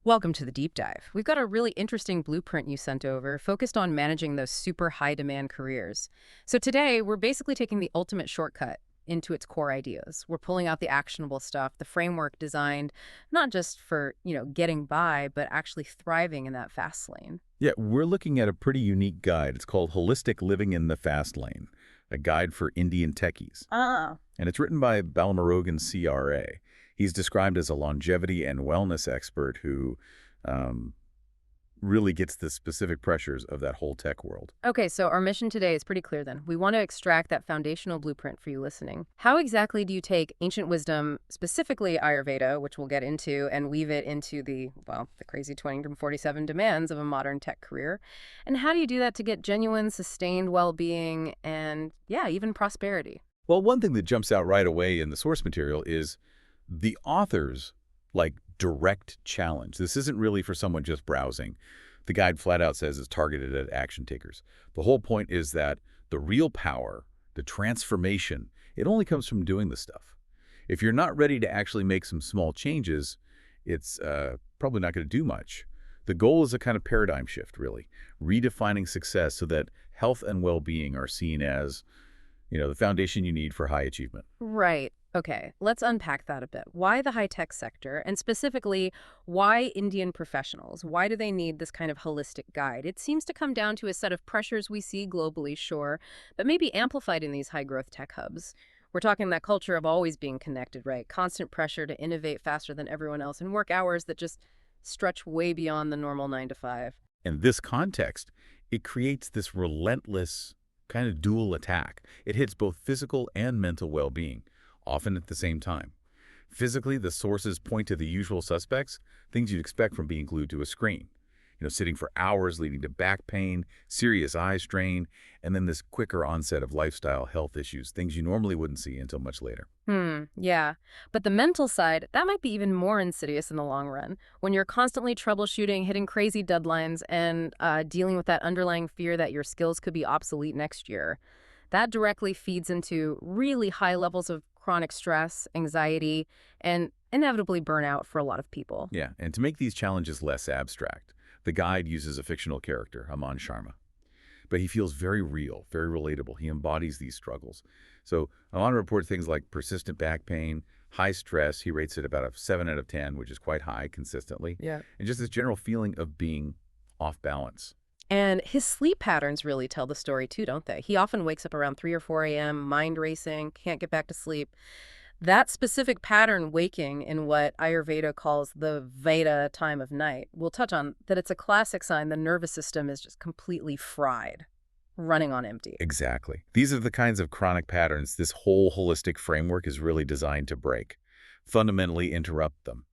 Welcome to the deep dive. We've got a really interesting blueprint you sent over focused on managing those super high demand careers. So today, we're basically taking the ultimate shortcut into its core ideas. We're pulling out the actionable stuff, the framework designed not just for, getting by, but actually thriving in that fast lane. Yeah, we're looking at a pretty unique guide. It's called Holistic Living in the Fast Lane, a guide for Indian techies. Ah, And it's written by Balamarogan CRA. He's described as a longevity and wellness expert who um, really gets the specific pressures of that whole tech world. okay, so our mission today is pretty clear then. We want to extract that foundational blueprint for you listening. How exactly do you take ancient wisdom, specifically Ayurveda, which we'll get into, and weave it into the crazy 247 demands of a modern tech career? And how do you do that to get genuine, sustained well-being and, yeah, even prosperity? Well, one thing that jumps out right away in the source material is the author's direct challenge. This isn't really for someone just browsing. The guide flat out says it's targeted at action takers. The whole point is that the real power, the transformation, it only comes from doing the stuff. If you're not ready to actually make some small changes, it's probably not going to do much. The goal is a kind of paradigm shift, really, redefining success so that health and well-being are seen as, the foundation you need for high achievement. Right. Okay, let's unpack that a bit. Why the high-tech sector, and specifically, why Indian professionals? Why do they need this kind of holistic guide? It seems to come down to a set of pressures we see globally, sure, but maybe amplified in these high-growth tech hubs. We're talking that culture of always being connected, right? Constant pressure to innovate faster than everyone else and work hours that just stretch way beyond the normal 9 to 5. In this context, it creates this relentless kind of dual attack. It hits both physical and mental well-being, often at the same time. Physically, the sources point to the usual suspects, things you'd expect from being glued to a screen. Sitting for hours leading to back pain, serious eye strain, and then this quicker onset of lifestyle health issues, things you normally wouldn't see until much later. Yeah. But the mental side, that might be even more insidious in the long run. When you're constantly troubleshooting, hitting crazy deadlines, and dealing with that underlying fear that your skills could be obsolete next year, that directly feeds into really high levels of chronic stress, anxiety, and inevitably burnout for a lot of people. Yeah, and to make these challenges less abstract, the guide uses a fictional character, Aman Sharma. But he feels very real, very relatable. He embodies these struggles. So Aman reports things like persistent back pain, high stress. He rates it about a 7 out of 10, which is quite high consistently. Yeah. And just this general feeling of being off balance. And his sleep patterns really tell the story too, don't they? He often wakes up around 3 or 4 a.m., mind racing, can't get back to sleep. That specific pattern waking in what Ayurveda calls the Veda time of night, we'll touch on that it's a classic sign the nervous system is just completely fried, running on empty. Exactly. These are the kinds of chronic patterns this whole holistic framework is really designed to break, fundamentally interrupt them.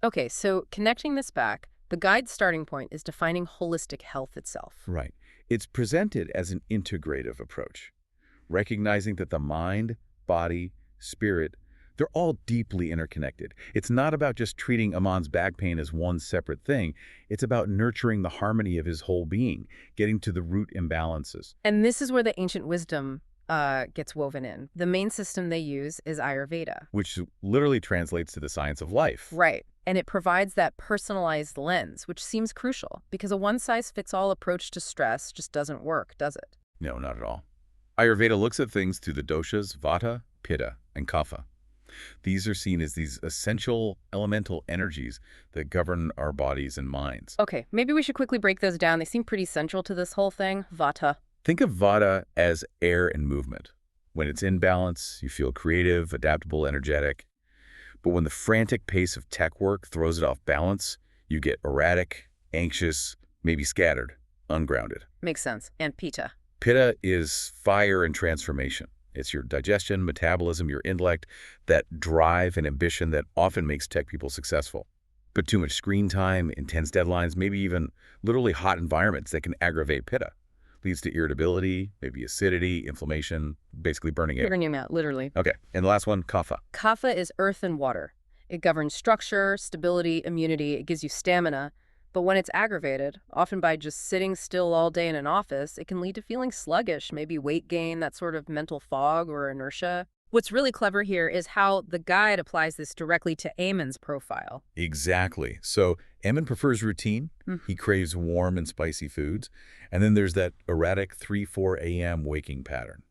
Okay, so connecting this back, the guide's starting point is defining holistic health itself. Right. It's presented as an integrative approach, recognizing that the mind, body, spirit, they're all deeply interconnected. It's not about just treating Aman's back pain as one separate thing. It's about nurturing the harmony of his whole being, getting to the root imbalances. And this is where the ancient wisdom gets woven in. The main system they use is Ayurveda. Which literally translates to the science of life. Right. And it provides that personalized lens, which seems crucial because a one-size-fits-all approach to stress just doesn't work, does it? No, not at all. Ayurveda looks at things through the doshas, vata, pitta, and kapha. These are seen as these essential elemental energies that govern our bodies and minds. Okay, maybe we should quickly break those down. They seem pretty central to this whole thing. Vata. Think of vata as air and movement. When it's in balance, you feel creative, adaptable, energetic. But when the frantic pace of tech work throws it off balance, you get erratic, anxious, maybe scattered, ungrounded. Makes sense. And Pitta. Pitta is fire and transformation. It's your digestion, metabolism, your intellect, that drive and ambition that often makes tech people successful. But too much screen time, intense deadlines, maybe even literally hot environments that can aggravate pitta. Leads to irritability, maybe acidity, inflammation, basically burning air. Burning out, literally. Okay, and the last one, kapha. Kapha is earth and water. It governs structure, stability, immunity. It gives you stamina. But when it's aggravated, often by just sitting still all day in an office, it can lead to feeling sluggish, maybe weight gain, that sort of mental fog or inertia. What's really clever here is how the guide applies this directly to Eamon's profile. Exactly. So Emin prefers routine. He Mhm. craves warm and spicy foods. And then there's that erratic 3-4 a.m. waking pattern.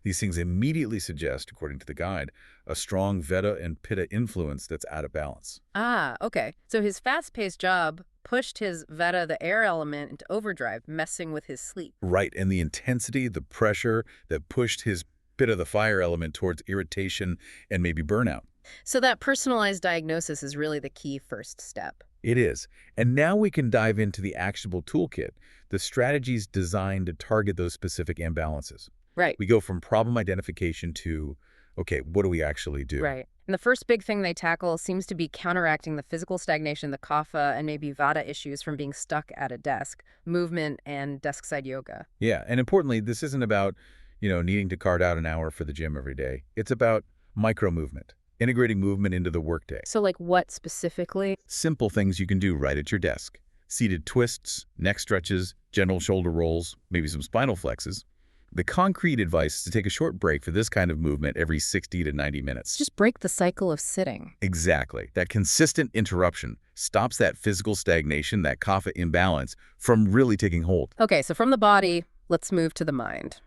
These things immediately suggest, according to the guide, a strong Veda and Pitta influence that's out of balance. Ah, okay. So his fast-paced job pushed his Vata, the air element, into overdrive, messing with his sleep. Right, and the intensity, the pressure that pushed his Pitta, the fire element, towards irritation and maybe burnout. So that personalized diagnosis is really the key first step. It is. And now we can dive into the actionable toolkit, the strategies designed to target those specific imbalances. Right. We go from problem identification to, okay, what do we actually do? Right. And the first big thing they tackle seems to be counteracting the physical stagnation, the kapha, and maybe vata issues from being stuck at a desk, movement, and desk-side yoga. Yeah, and importantly, this isn't about, needing to carve out an hour for the gym every day. It's about micro movement, integrating movement into the workday. So, like what specifically? Simple things you can do right at your desk. Seated twists, neck stretches, gentle shoulder rolls, maybe some spinal flexes. The concrete advice is to take a short break for this kind of movement every 60 to 90 minutes. Just break the cycle of sitting. Exactly. That consistent interruption stops that physical stagnation, that kapha imbalance, from really taking hold. Okay, so from the body, let's move to the mind.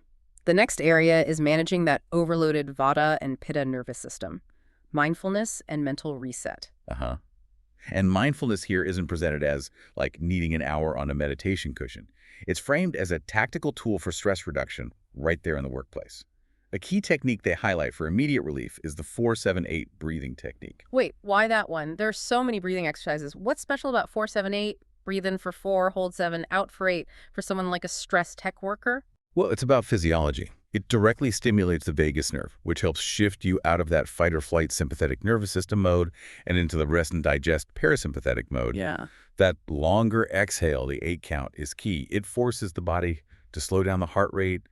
The next area is managing that overloaded vata and pitta nervous system, mindfulness and mental reset. Uh-huh. And mindfulness here isn't presented as, like, needing an hour on a meditation cushion. It's framed as a tactical tool for stress reduction right there in the workplace. A key technique they highlight for immediate relief is the 4-7-8 breathing technique. Wait, why that one? There's so many breathing exercises. What's special about 4-7-8? Breathe in for 4, hold 7, out for 8 for someone like a stressed tech worker? Well, it's about physiology. It directly stimulates the vagus nerve, which helps shift you out of that fight-or-flight sympathetic nervous system mode and into the rest and digest parasympathetic mode. Yeah. That longer exhale, the 8 count, is key. It forces the body to slow down the heart rate,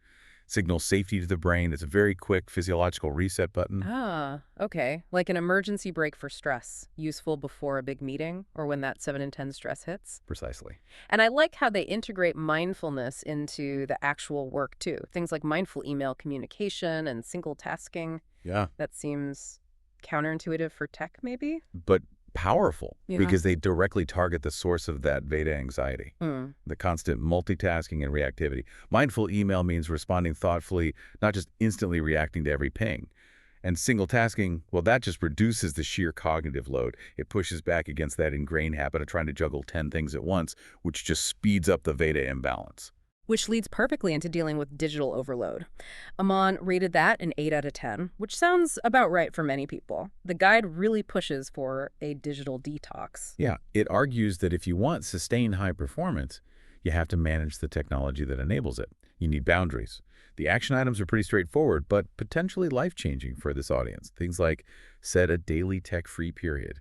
signals safety to the brain. It's a very quick physiological reset button. Ah, okay. Like an emergency brake for stress, useful before a big meeting or when that 7 and 10 stress hits. Precisely. And I like how they integrate mindfulness into the actual work too. Things like mindful email communication and single tasking. Yeah. That seems counterintuitive for tech, maybe? But powerful Yeah. because they directly target the source of that Veda anxiety, Hmm. the constant multitasking and reactivity. Mindful email means responding thoughtfully, not just instantly reacting to every ping. And single tasking, well, that just reduces the sheer cognitive load. It pushes back against that ingrained habit of trying to juggle 10 things at once, which just speeds up the Veda imbalance. Which leads perfectly into dealing with digital overload. Aman rated that an 8 out of 10, which sounds about right for many people. The guide really pushes for a digital detox. Yeah, it argues that if you want sustained high performance, you have to manage the technology that enables it. You need boundaries. The action items are pretty straightforward, but potentially life-changing for this audience. Things like set a daily tech-free period.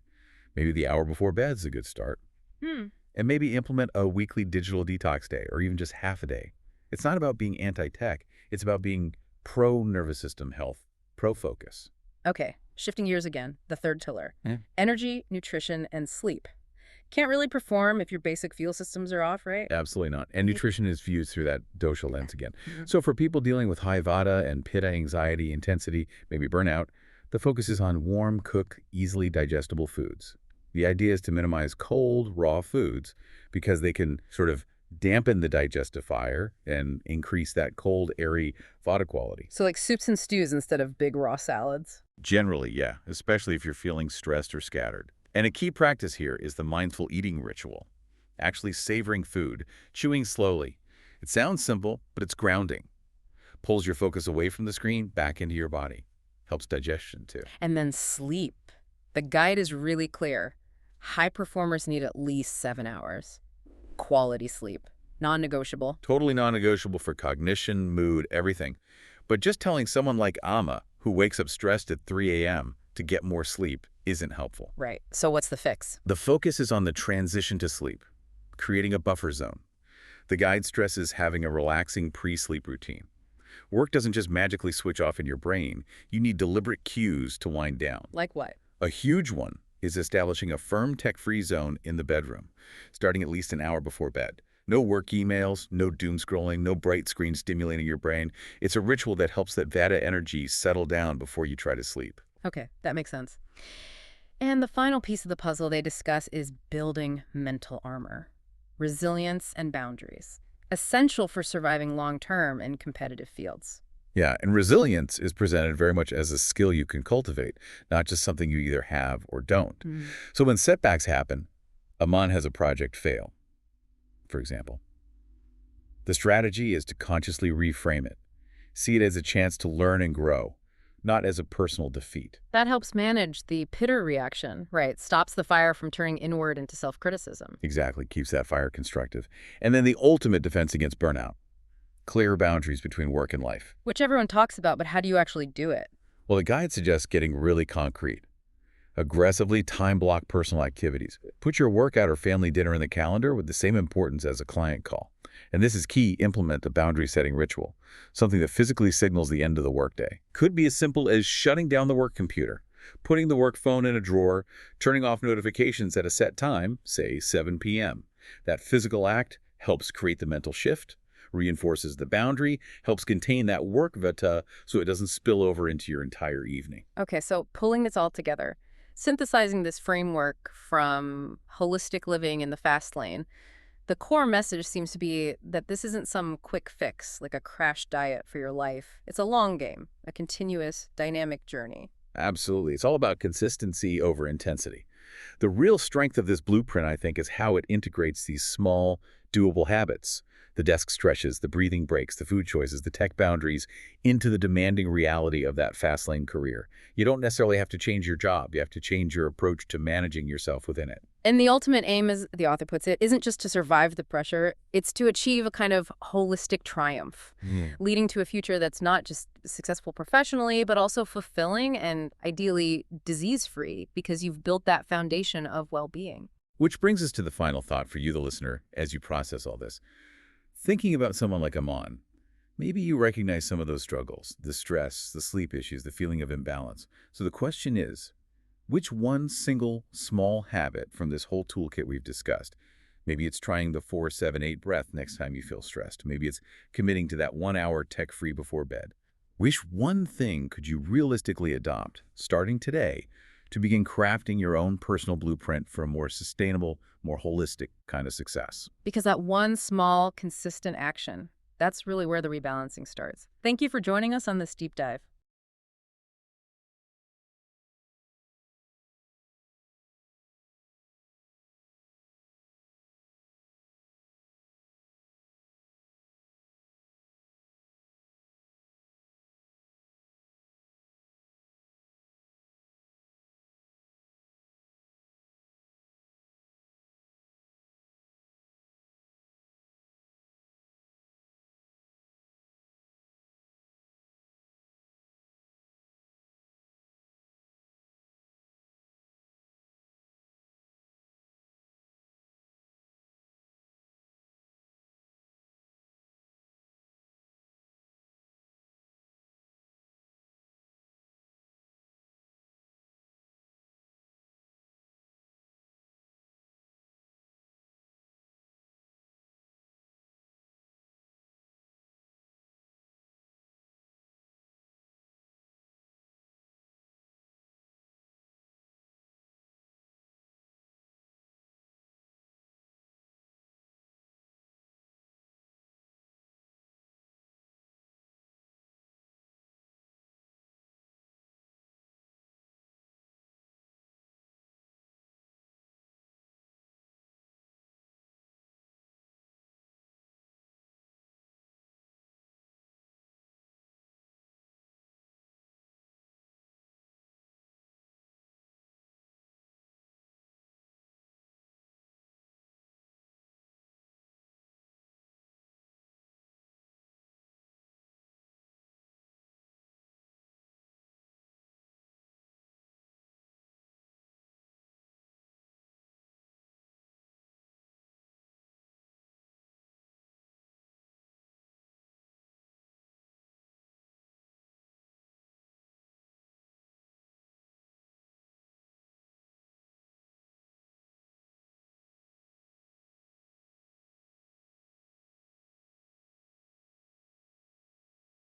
Maybe the hour before bed is a good start. Hmm. And maybe implement a weekly digital detox day, or even just half a day. It's not about being anti-tech. It's about being pro-nervous system health, pro-focus. Okay, shifting gears again, the third pillar. Yeah. Energy, nutrition, and sleep. Can't really perform if your basic fuel systems are off, right? Absolutely not. And nutrition is viewed through that dosha lens again. Mhm. So for people dealing with high vata and pitta anxiety, intensity, maybe burnout, the focus is on warm, cooked, easily digestible foods. The idea is to minimize cold, raw foods because they can sort of dampen the digestive fire and increase that cold, airy vata quality. So like soups and stews instead of big raw salads. Generally, yeah, especially if you're feeling stressed or scattered. And a key practice here is the mindful eating ritual, actually savoring food, chewing slowly. It sounds simple, but it's grounding. Pulls your focus away from the screen, back into your body. Helps digestion, too. And then sleep. The guide is really clear. High performers need at least 7 hours. Quality sleep. Non-negotiable. Totally non-negotiable for cognition, mood, everything. But just telling someone like Amma, who wakes up stressed at 3 a.m., to get more sleep isn't helpful. Right. So what's the fix? The focus is on the transition to sleep, creating a buffer zone. The guide stresses having a relaxing pre-sleep routine. Work doesn't just magically switch off in your brain. You need deliberate cues to wind down. Like what? A huge one is establishing a firm tech-free zone in the bedroom, starting at least an hour before bed. No work emails, no doom scrolling, no bright screen stimulating your brain. It's a ritual that helps that Vata energy settle down before you try to sleep. Okay, that makes sense. And the final piece of the puzzle they discuss is building mental armor, resilience, and boundaries, essential for surviving long-term in competitive fields. Yeah, and resilience is presented very much as a skill you can cultivate, not just something you either have or don't. Mm. So when setbacks happen, Aman has a project fail, for example. The strategy is to consciously reframe it. See it as a chance to learn and grow, not as a personal defeat. That helps manage the pitter reaction, right? Stops the fire from turning inward into self-criticism. Exactly, keeps that fire constructive. And then the ultimate defense against burnout, clear boundaries between work and life. Which everyone talks about, but how do you actually do it? Well, the guide suggests getting really concrete. Aggressively time-block personal activities. Put your workout or family dinner in the calendar with the same importance as a client call. And this is key, implement a boundary-setting ritual, something that physically signals the end of the workday. Could be as simple as shutting down the work computer, putting the work phone in a drawer, turning off notifications at a set time, say 7 p.m. That physical act helps create the mental shift, reinforces the boundary, helps contain that work vata so it doesn't spill over into your entire evening. Okay, so pulling this all together, synthesizing this framework from holistic living in the fast lane, the core message seems to be that this isn't some quick fix, like a crash diet for your life. It's a long game, a continuous, dynamic journey. Absolutely. It's all about consistency over intensity. The real strength of this blueprint, I think, is how it integrates these small, doable habits, the desk stretches, the breathing breaks, the food choices, the tech boundaries, into the demanding reality of that fast lane career. You don't necessarily have to change your job. You have to change your approach to managing yourself within it. And the ultimate aim, as the author puts it, isn't just to survive the pressure, it's to achieve a kind of holistic triumph, leading to a future that's not just successful professionally, but also fulfilling and ideally disease-free because you've built that foundation of well-being. Which brings us to the final thought for you, the listener, as you process all this. Thinking about someone like Aman, maybe you recognize some of those struggles, the stress, the sleep issues, the feeling of imbalance. So the question is, which one single small habit from this whole toolkit we've discussed? Maybe it's trying the 4-7-8 breath next time you feel stressed. Maybe it's committing to that 1 hour tech-free before bed. Which one thing could you realistically adopt, starting today, to begin crafting your own personal blueprint for a more sustainable, more holistic kind of success? Because that one small, consistent action, that's really where the rebalancing starts. Thank you for joining us on this deep dive.